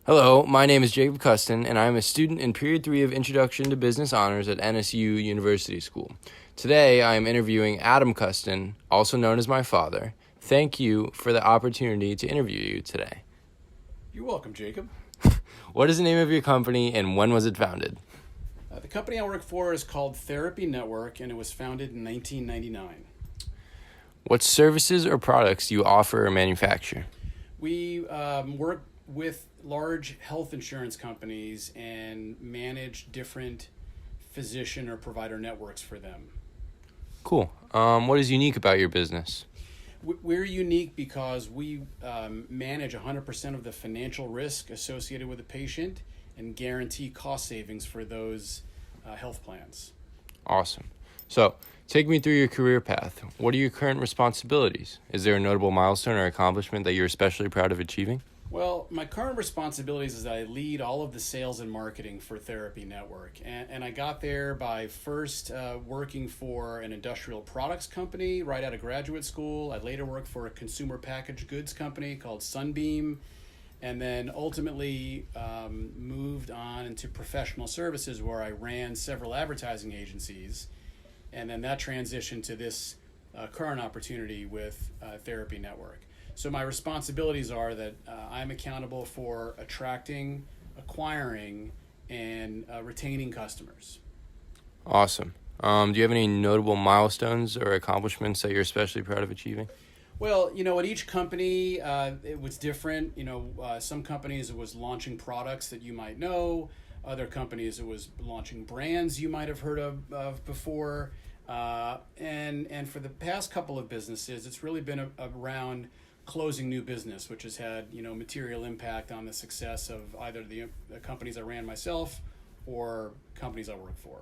Hello, my name is Jacob Custon, and I am a student in Period 3 of Introduction to Business Honors at NSU University School. Today, I am interviewing Adam Custon, also known as my father. Thank you for the opportunity to interview you today. You're welcome, Jacob. What is the name of your company, and when was it founded? The company I work for is called Therapy Network, and it was founded in 1999. What services or products do you offer or manufacture? We work with large health insurance companies and manage different physician or provider networks for them. Cool. What is unique about your business? We're unique because we manage 100% of the financial risk associated with a patient and guarantee cost savings for those health plans. Awesome. So, take me through your career path. What are your current responsibilities? Is there a notable milestone or accomplishment that you're especially proud of achieving? Well, my current responsibilities is that I lead all of the sales and marketing for Therapy Network. And I got there by first working for an industrial products company right out of graduate school. I later worked for a consumer packaged goods company called Sunbeam, and then ultimately moved on into professional services where I ran several advertising agencies. And then that transitioned to this current opportunity with Therapy Network. So my responsibilities are that I'm accountable for attracting, acquiring, and retaining customers. Awesome. Do you have any notable milestones or accomplishments that you're especially proud of achieving? Well, at each company, it was different. Some companies it was launching products that you might know. Other companies it was launching brands you might have heard of before. And for the past couple of businesses, it's really been around closing new business, which has had material impact on the success of either the companies I ran myself or companies I work for.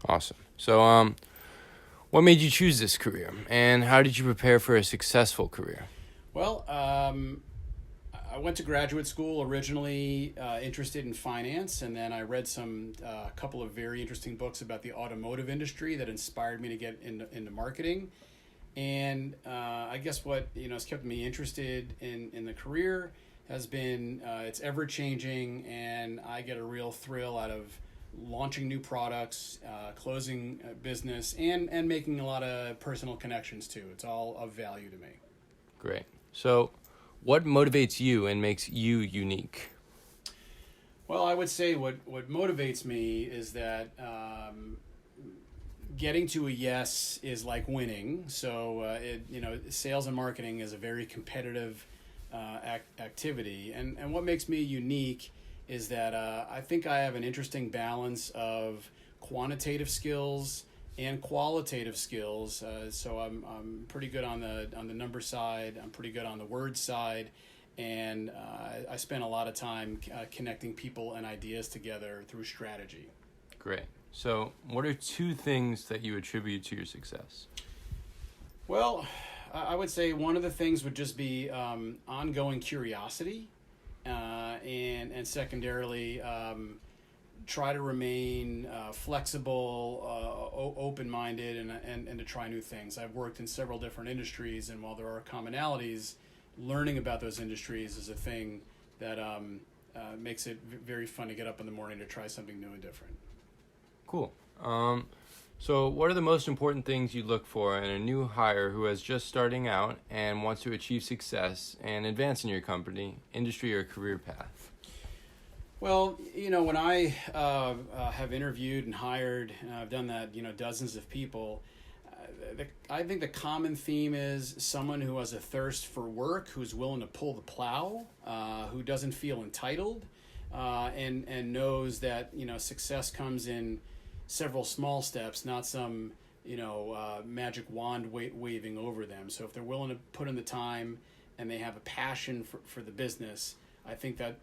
Awesome. So, what made you choose this career, and how did you prepare for a successful career? Well, I went to graduate school originally interested in finance, and then I read a couple of very interesting books about the automotive industry that inspired me to get into marketing. And I guess what has kept me interested in the career has been it's ever changing, and I get a real thrill out of launching new products, closing business, and making a lot of personal connections too. It's all of value to me. Great. So, what motivates you and makes you unique? Well, I would say what motivates me is that getting to a yes is like winning. So sales and marketing is a very competitive activity, and what makes me unique is that I think I have an interesting balance of quantitative skills and qualitative skills. So I'm pretty good on the number side. I'm pretty good on the word side, and I spend a lot of time connecting people and ideas together through strategy. Great. So, what are two things that you attribute to your success? Well, I would say one of the things would just be ongoing curiosity, and secondarily, try to remain flexible, open-minded, and to try new things. I've worked in several different industries, and while there are commonalities, learning about those industries is a thing that makes it very fun to get up in the morning to try something new and different. Cool. So, what are the most important things you look for in a new hire who is just starting out and wants to achieve success and advance in your company, industry, or career path? Well, when I have interviewed and hired, and I've done that, dozens of people, I think the common theme is someone who has a thirst for work, who's willing to pull the plow, who doesn't feel entitled, and knows that success comes in several small steps, not some magic wand waving over them. So if they're willing to put in the time and they have a passion for the business, I think that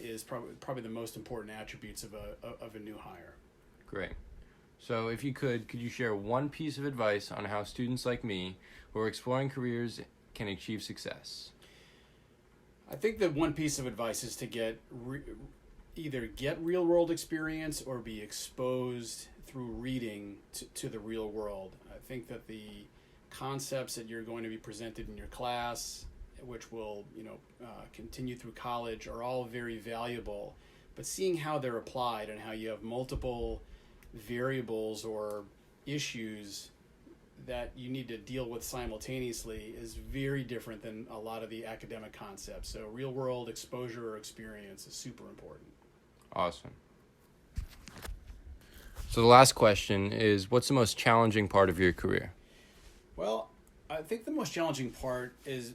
is probably the most important attributes of a new hire. Great. So, if you could you share one piece of advice on how students like me who are exploring careers can achieve success? I think that one piece of advice is to either get real world experience or be exposed through reading to the real world. I think that the concepts that you're going to be presented in your class which will continue through college, are all very valuable. But seeing how they're applied and how you have multiple variables or issues that you need to deal with simultaneously is very different than a lot of the academic concepts. So real world exposure or experience is super important. Awesome. So the last question is, what's the most challenging part of your career? Well, I think the most challenging part is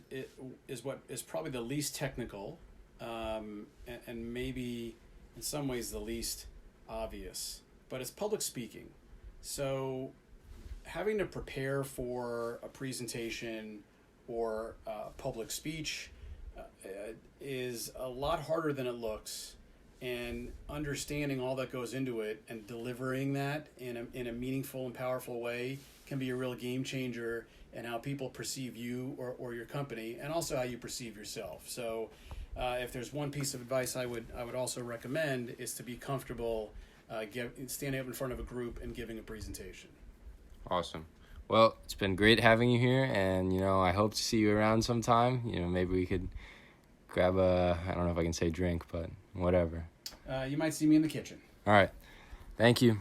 what is probably the least technical, and maybe in some ways the least obvious, but it's public speaking. So having to prepare for a presentation or public speech is a lot harder than it looks, and understanding all that goes into it and delivering that in a meaningful and powerful way can be a real game changer in how people perceive you or your company, and also how you perceive yourself. So if there's one piece of advice I would also recommend, is to be comfortable standing up in front of a group and giving a presentation. Awesome. Well, it's been great having you here, and I hope to see you around sometime. Maybe we could grab I don't know if I can say drink, but whatever. You might see me in the kitchen. All right. Thank you.